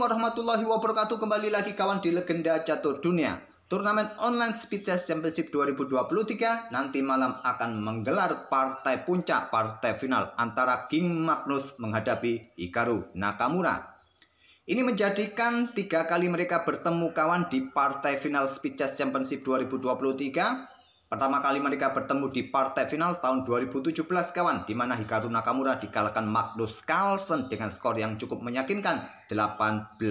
Assalamualaikum warahmatullahi wabarakatuh. Kembali lagi kawan di Legenda Catur Dunia. Turnamen online Speed Chess Championship 2023 nanti malam akan menggelar partai puncak, partai final antara King Magnus menghadapi Hikaru Nakamura. Ini menjadikan 3 kali mereka bertemu kawan di partai final Speed Chess Championship 2023. Pertama kali mereka bertemu di partai final tahun 2017 kawan, di mana Hikaru Nakamura dikalahkan Magnus Carlsen dengan skor yang cukup meyakinkan 18-9.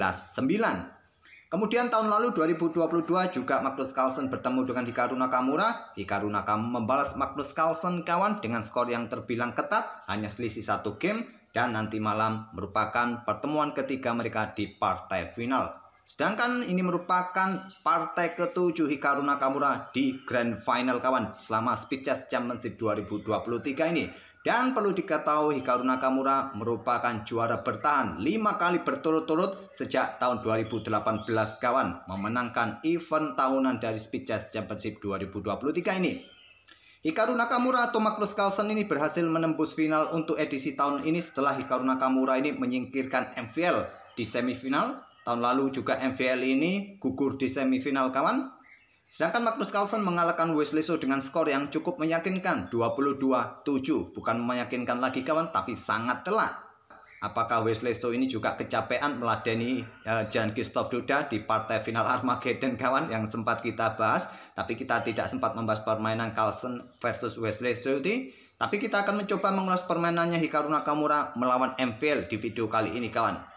Kemudian tahun lalu 2022 juga Magnus Carlsen bertemu dengan Hikaru Nakamura. Hikaru Nakamura membalas Magnus Carlsen kawan dengan skor yang terbilang ketat, hanya selisih 1 game, dan nanti malam merupakan pertemuan ketiga mereka di partai final. Sedangkan ini merupakan partai ke-7 Hikaru Nakamura di Grand Final kawan selama Speed Chess Championship 2023 ini. Dan perlu diketahui Hikaru Nakamura merupakan juara bertahan 5 kali berturut-turut sejak tahun 2018 kawan, memenangkan event tahunan dari Speed Chess Championship 2023 ini. Hikaru Nakamura atau Magnus Carlsen ini berhasil menembus final untuk edisi tahun ini setelah Hikaru Nakamura ini menyingkirkan MVL di semifinal. Tahun lalu juga MVL ini gugur di semifinal kawan. Sedangkan Magnus Carlsen mengalahkan Wesley So dengan skor yang cukup meyakinkan 22-7. Bukan meyakinkan lagi kawan, tapi sangat telak. Apakah Wesley So ini juga kecapean meladeni Jan-Christophe Duda di partai final Armageddon kawan yang sempat kita bahas. Tapi kita tidak sempat membahas permainan Carlsen versus Wesley So ini. Tapi kita akan mencoba mengulas permainannya Hikaru Nakamura melawan MVL di video kali ini kawan.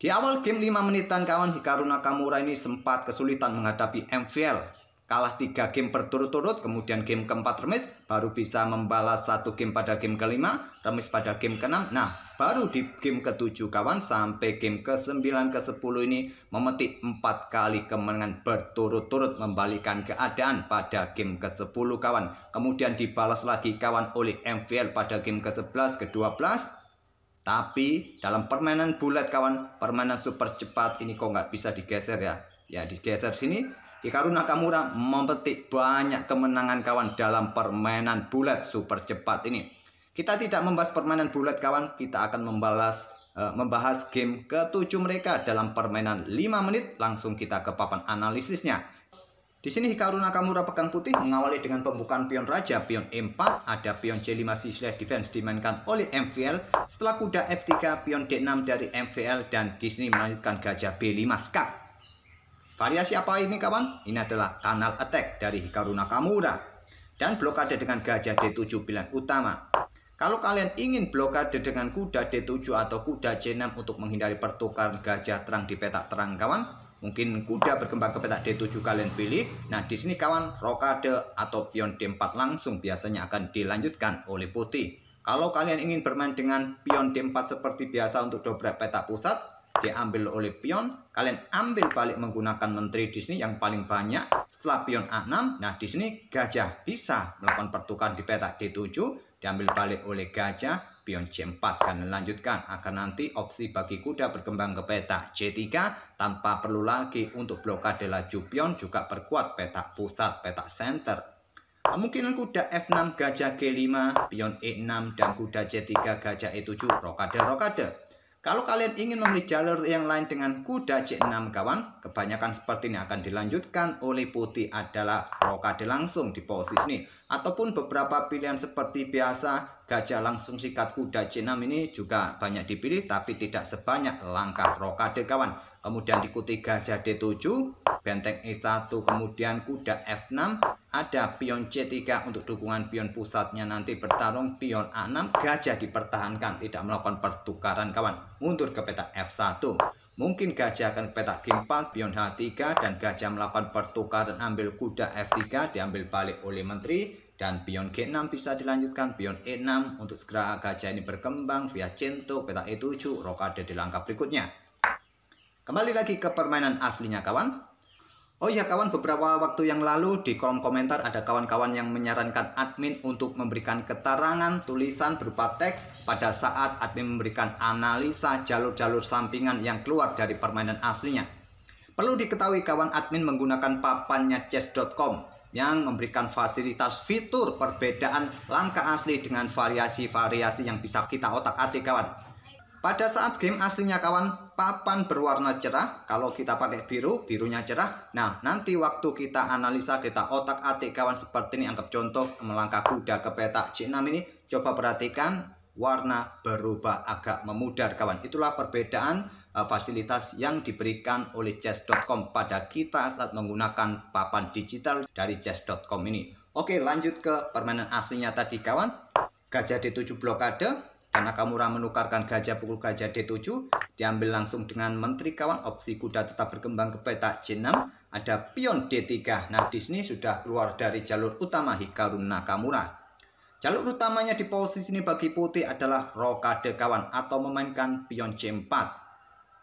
Di awal game 5 menitan kawan, Hikaru Nakamura ini sempat kesulitan menghadapi MVL. Kalah 3 game berturut-turut, kemudian game keempat remis, baru bisa membalas 1 game pada game kelima, remis pada game ke-6. Nah, baru di game ke-7 kawan, sampai game ke-9, ke-10 ini memetik 4 kali kemenangan berturut-turut, membalikan keadaan pada game ke-10 kawan. Kemudian dibalas lagi kawan oleh MVL pada game ke-11, ke-12. Tapi dalam permainan bulat kawan, permainan super cepat ini kok nggak bisa digeser ya. Ya digeser sini, Hikaru Nakamura memetik banyak kemenangan kawan dalam permainan bulat super cepat ini. Kita tidak membahas permainan bulat kawan, kita akan membahas game ke-7 mereka dalam permainan 5 menit. Langsung kita ke papan analisisnya. Di sini Hikaru Nakamura pegang putih mengawali dengan pembukaan pion raja, pion E4, ada pion C5 C defense dimainkan oleh MVL. Setelah kuda F3, pion D6 dari MVL, dan di sini melanjutkan gajah B5 skak. Variasi apa ini kawan? Ini adalah kanal attack dari Hikaru Nakamura. Dan blokade dengan gajah D7 pilihan utama. Kalau kalian ingin blokade dengan kuda D7 atau kuda C6 untuk menghindari pertukaran gajah terang di petak terang kawan, mungkin kuda berkembang ke petak D7 kalian pilih. Nah di sini kawan, rokade atau pion D4 langsung biasanya akan dilanjutkan oleh putih. Kalau kalian ingin bermain dengan pion D4 seperti biasa untuk dobrak petak pusat, diambil oleh pion, kalian ambil balik menggunakan menteri di sini yang paling banyak. Setelah pion A6, nah di sini gajah bisa melakukan pertukaran di petak D7, diambil balik oleh gajah, pion C4 dan lanjutkan. Akan nanti opsi bagi kuda berkembang ke petak C3 tanpa perlu lagi untuk blokade laju pion, juga perkuat petak pusat, petak center. Kemungkinan kuda F6, gajah G5, pion E6, dan kuda C3, gajah E7, rokade. Kalau kalian ingin memilih jalur yang lain dengan kuda C6 kawan, kebanyakan seperti ini akan dilanjutkan oleh putih adalah rokade langsung di posisi ini. Ataupun beberapa pilihan seperti biasa, gajah langsung sikat kuda C6 ini juga banyak dipilih, tapi tidak sebanyak langkah rokade kawan. Kemudian diikuti gajah D7, benteng E1, kemudian kuda F6, ada pion C3 untuk dukungan pion pusatnya nanti bertarung, pion A6, gajah dipertahankan, tidak melakukan pertukaran kawan, mundur ke petak F1. Mungkin gajah akan ke petak G4, pion H3, dan gajah melakukan pertukaran, ambil kuda F3, diambil balik oleh menteri, dan pion G6 bisa dilanjutkan, pion E6 untuk segera gajah ini berkembang via cento, petak E7, rokade di langkah berikutnya. Kembali lagi ke permainan aslinya kawan. Oh iya kawan, beberapa waktu yang lalu di kolom komentar ada kawan-kawan yang menyarankan admin untuk memberikan keterangan tulisan berupa teks pada saat admin memberikan analisa jalur-jalur sampingan yang keluar dari permainan aslinya. Perlu diketahui kawan, admin menggunakan papannya chess.com yang memberikan fasilitas fitur perbedaan langkah asli dengan variasi-variasi yang bisa kita otak-atik kawan. Pada saat game aslinya kawan, papan berwarna cerah. Kalau kita pakai biru, birunya cerah. Nah, nanti waktu kita analisa, kita otak-atik kawan seperti ini. Anggap contoh melangkah kuda ke petak C6 ini. Coba perhatikan warna berubah agak memudar kawan. Itulah perbedaan fasilitas yang diberikan oleh chess.com pada kita saat menggunakan papan digital dari chess.com ini. Oke, lanjut ke permainan aslinya tadi kawan. Gajah D7 blokade. Dan Nakamura menukarkan gajah pukul gajah D7, diambil langsung dengan menteri kawan. Opsi kuda tetap berkembang ke petak C6. Ada pion D3. Nah, di sini sudah keluar dari jalur utama Hikaru Nakamura. Jalur utamanya di posisi ini bagi putih adalah rokade kawan, atau memainkan pion C4.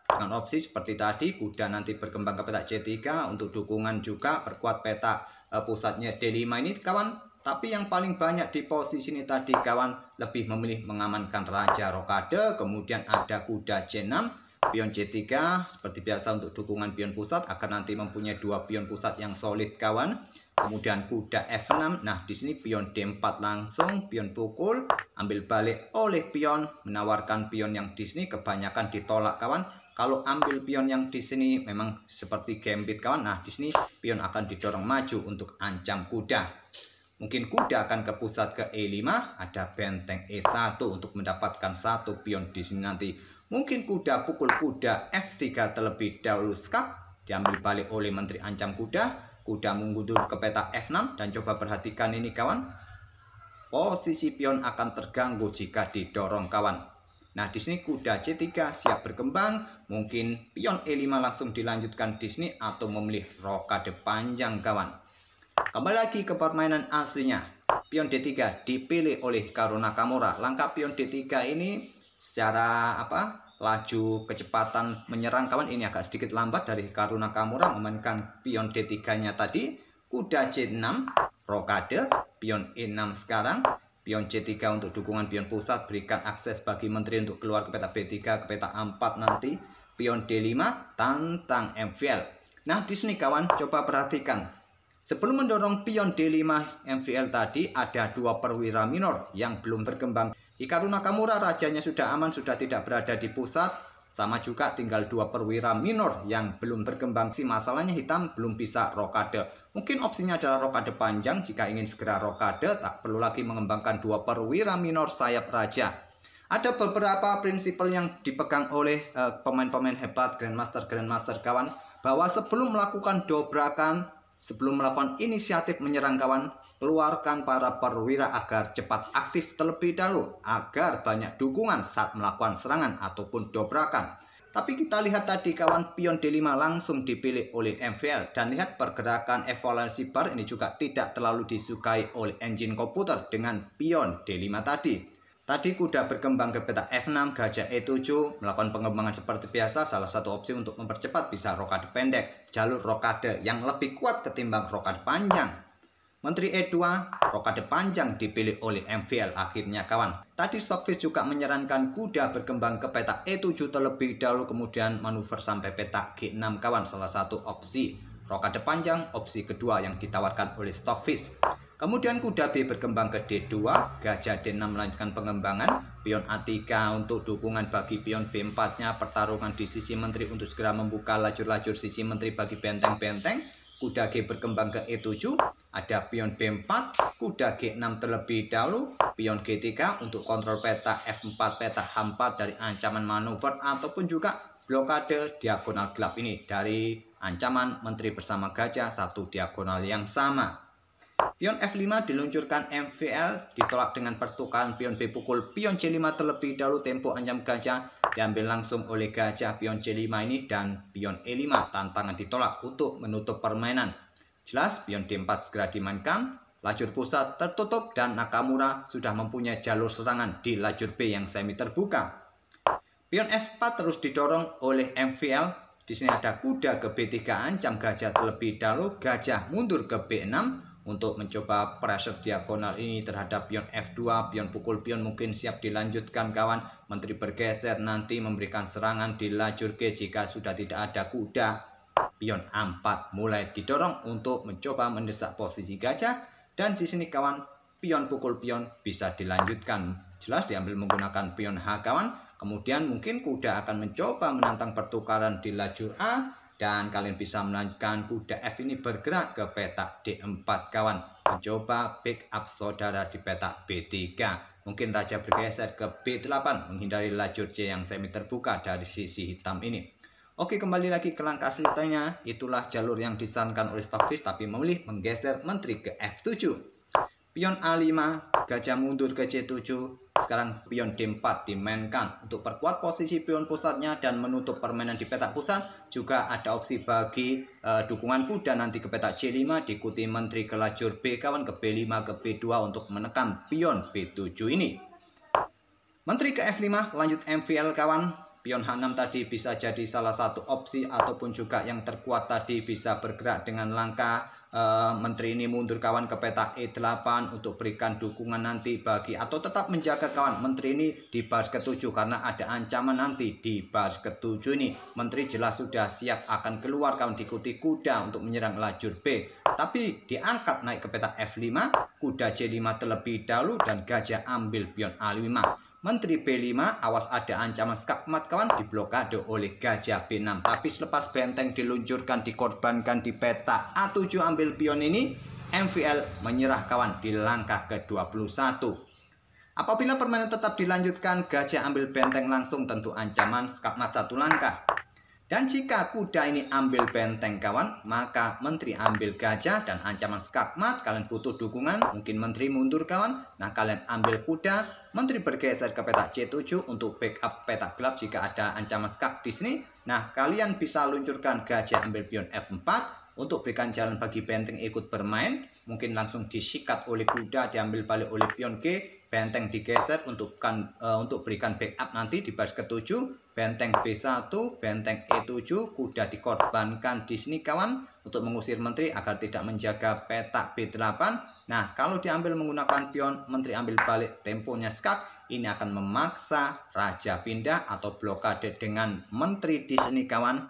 Dengan opsi seperti tadi, kuda nanti berkembang ke petak C3 untuk dukungan juga perkuat petak pusatnya D5 ini kawan. Tapi yang paling banyak di posisi ini tadi kawan lebih memilih mengamankan raja rokade. Kemudian ada kuda C6, pion C3 seperti biasa untuk dukungan pion pusat agar nanti mempunyai dua pion pusat yang solid kawan. Kemudian kuda F6. Nah, di sini pion D4 langsung, pion pukul, ambil balik oleh pion, menawarkan pion yang di sini kebanyakan ditolak kawan. Kalau ambil pion yang di sini memang seperti gambit kawan. Nah, di sini pion akan didorong maju untuk ancam kuda. Mungkin kuda akan ke pusat ke E5, ada benteng E1 untuk mendapatkan satu pion di sini nanti. Mungkin kuda pukul kuda F3 terlebih dahulu skak, diambil balik oleh menteri ancam kuda. Kuda mengundur ke petak F6 dan coba perhatikan ini kawan. Posisi pion akan terganggu jika didorong kawan. Nah, di sini kuda C3 siap berkembang, mungkin pion E5 langsung dilanjutkan di sini atau memilih rokade panjang kawan. Kembali lagi ke permainan aslinya. Pion D3 dipilih oleh Hikaru Nakamura. Langkah pion D3 ini secara laju kecepatan menyerang kawan ini agak sedikit lambat dari Hikaru Nakamura, memainkan pion D3-nya tadi. Kuda C6 rokade, pion E6 sekarang. Pion C3 untuk dukungan pion pusat, berikan akses bagi menteri untuk keluar ke petak B3, ke petak A4 nanti. Pion D5 tantang MVL. Nah, di sini kawan coba perhatikan. Sebelum mendorong pion D5 MVL tadi, ada dua perwira minor yang belum berkembang. Hikaru Nakamura rajanya sudah aman, sudah tidak berada di pusat. Sama juga tinggal dua perwira minor yang belum berkembang. Si masalahnya hitam belum bisa rokade. Mungkin opsinya adalah rokade panjang. Jika ingin segera rokade, tak perlu lagi mengembangkan dua perwira minor sayap raja. Ada beberapa prinsip yang dipegang oleh pemain-pemain hebat, Grandmaster kawan, bahwa sebelum melakukan dobrakan, sebelum melakukan inisiatif menyerang kawan, keluarkan para perwira agar cepat aktif terlebih dahulu, agar banyak dukungan saat melakukan serangan ataupun dobrakan. Tapi kita lihat tadi kawan, pion D5 langsung dipilih oleh MVL. Dan lihat pergerakan evaluasi bar ini juga tidak terlalu disukai oleh engine komputer dengan pion D5 tadi. Tadi kuda berkembang ke petak F6, gajah E7, melakukan pengembangan seperti biasa. Salah satu opsi untuk mempercepat bisa rokade pendek, jalur rokade yang lebih kuat ketimbang rokade panjang. Menteri E2, rokade panjang dipilih oleh MVL akhirnya kawan. Tadi Stockfish juga menyarankan kuda berkembang ke petak E7 terlebih dahulu, kemudian manuver sampai petak G6 kawan. Salah satu opsi rokade panjang, opsi kedua yang ditawarkan oleh Stockfish. Kemudian kuda B berkembang ke D2, gajah D6 melanjutkan pengembangan, pion A3 untuk dukungan bagi pion B4-nya, pertarungan di sisi menteri untuk segera membuka lajur-lajur sisi menteri bagi benteng-benteng. Kuda G berkembang ke E7, ada pion B4, kuda G6 terlebih dahulu, pion G3 untuk kontrol peta F4, peta H4 dari ancaman manuver ataupun juga blokade diagonal gelap ini dari ancaman menteri bersama gajah, satu diagonal yang sama. Pion F5 diluncurkan MVL, ditolak dengan pertukaran pion B pukul pion C5 terlebih dahulu, tempo ancam gajah diambil langsung oleh gajah pion C5 ini, dan pion E5 tantangan ditolak untuk menutup permainan. Jelas pion D4 segera dimainkan, lajur pusat tertutup dan Nakamura sudah mempunyai jalur serangan di lajur B yang semi terbuka. Pion F4 terus didorong oleh MVL. Di sini ada kuda ke B3 ancam gajah terlebih dahulu, gajah mundur ke B6 untuk mencoba pressure diagonal ini terhadap pion F2, pion pukul pion mungkin siap dilanjutkan kawan. Menteri bergeser nanti memberikan serangan di lajur G jika sudah tidak ada kuda. Pion A4 mulai didorong untuk mencoba mendesak posisi gajah, dan di sini kawan pion pukul pion bisa dilanjutkan. Jelas diambil menggunakan pion H kawan. Kemudian mungkin kuda akan mencoba menantang pertukaran di lajur A, dan kalian bisa melanjutkan kuda F ini bergerak ke petak D4 kawan, mencoba backup saudara di petak B3. Mungkin raja bergeser ke B8 menghindari lajur C yang semi terbuka dari sisi hitam ini. Oke, kembali lagi ke langkah selanjutnya. Itulah jalur yang disarankan oleh Stockfish, tapi memilih menggeser menteri ke F7. Pion A5, gajah mundur ke C7. Sekarang pion D4 dimainkan untuk perkuat posisi pion pusatnya dan menutup permainan di petak pusat. Juga ada opsi bagi dukungan kuda nanti ke petak C5, diikuti menteri ke lajur B kawan, ke B5 ke B2 untuk menekan pion B7 ini. Menteri ke F5, lanjut MVL kawan. Pion H6 tadi bisa jadi salah satu opsi, ataupun juga yang terkuat tadi bisa bergerak dengan langkah menteri ini mundur kawan ke petak E8 untuk berikan dukungan nanti bagi, atau tetap menjaga kawan menteri ini di baris ke-7, karena ada ancaman nanti di baris ke-7 ini. Menteri jelas sudah siap akan keluar kawan, diikuti kuda untuk menyerang lajur B, tapi diangkat naik ke petak F5, kuda C5 terlebih dahulu dan gajah ambil pion A5. Menteri B5, awas ada ancaman skakmat kawan, diblokade oleh gajah B6. Tapi selepas benteng diluncurkan, dikorbankan di peta A7 ambil pion ini, MVL menyerah kawan di langkah ke-21. Apabila permainan tetap dilanjutkan, gajah ambil benteng langsung, tentu ancaman skakmat satu langkah. Dan jika kuda ini ambil benteng kawan, maka menteri ambil gajah dan ancaman skakmat. Kalian butuh dukungan, mungkin menteri mundur kawan. Nah, kalian ambil kuda, menteri bergeser ke petak C7 untuk backup petak gelap jika ada ancaman skak di sini. Nah, kalian bisa luncurkan gajah ambil pion F4 untuk berikan jalan bagi benteng ikut bermain. Mungkin langsung disikat oleh kuda, diambil balik oleh pion G, benteng digeser untuk berikan backup nanti di baris ke-7. Benteng B1, benteng E7, kuda dikorbankan di sini kawan untuk mengusir menteri agar tidak menjaga petak B8. Nah, kalau diambil menggunakan pion, menteri ambil balik, temponya skak, ini akan memaksa raja pindah atau blokade dengan menteri di sini kawan.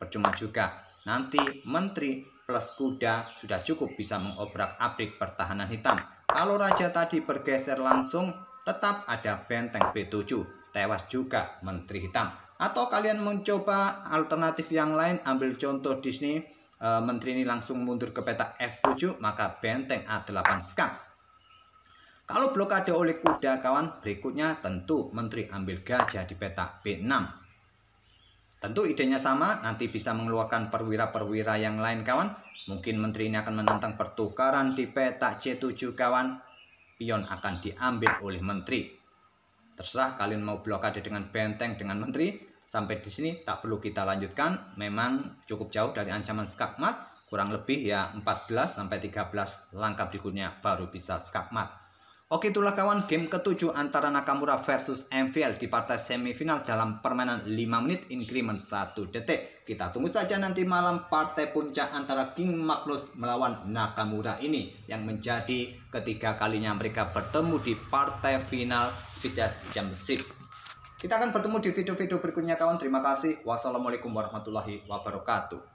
Percuma juga, nanti menteri plus kuda sudah cukup bisa mengobrak-abrik pertahanan hitam. Kalau raja tadi bergeser langsung, tetap ada benteng B7. Tewas juga menteri hitam. Atau kalian mencoba alternatif yang lain, ambil contoh di sini, menteri ini langsung mundur ke petak F7, maka benteng A8 skak. Kalau blokade oleh kuda kawan, berikutnya tentu menteri ambil gajah di petak B6. Tentu idenya sama, nanti bisa mengeluarkan perwira-perwira yang lain kawan. Mungkin menteri ini akan menantang pertukaran di petak C7 kawan. Pion akan diambil oleh menteri. Terserah kalian mau blokade dengan benteng, dengan menteri. Sampai di sini tak perlu kita lanjutkan. Memang cukup jauh dari ancaman skakmat. Kurang lebih ya 14-13 langkah berikutnya baru bisa skakmat. Oke, itulah kawan game ke-7 antara Nakamura versus MVL di partai semifinal dalam permainan 5 menit increment 1 detik. Kita tunggu saja nanti malam partai puncak antara King Magnus melawan Nakamura ini, yang menjadi ketiga kalinya mereka bertemu di partai final Speed Chess Championship. Kita akan bertemu di video-video berikutnya kawan. Terima kasih. Wassalamualaikum warahmatullahi wabarakatuh.